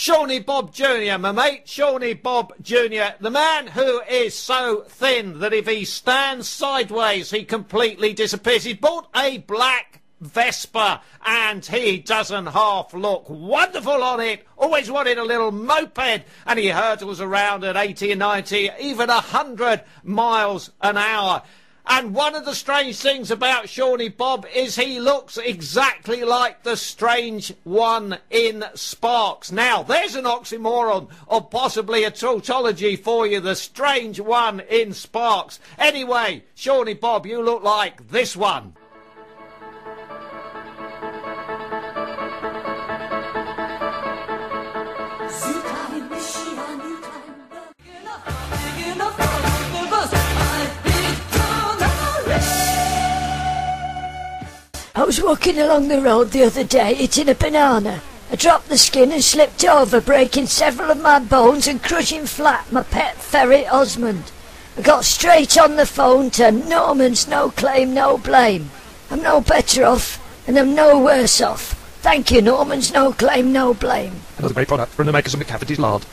Shawnee Bob Jr., my mate, Shawnee Bob Jr., the man who is so thin that if he stands sideways, he completely disappears. He's bought a black Vespa and he doesn't half look wonderful on it. Always wanted a little moped, and he hurtles around at 80 and 90, even 100 miles an hour. And one of the strange things about Shawnee Bob is he looks exactly like the strange one in Sparks. Now, there's an oxymoron, or possibly a tautology for you, the strange one in Sparks. Anyway, Shawnee Bob, you look like this one. I was walking along the road the other day eating a banana. I dropped the skin and slipped over, breaking several of my bones and crushing flat my pet ferret Osmond. I got straight on the phone to Norman's No Claim No Blame. I'm no better off and I'm no worse off. Thank you, Norman's No Claim No Blame. Another great product from the makers of McCafferty's Lard.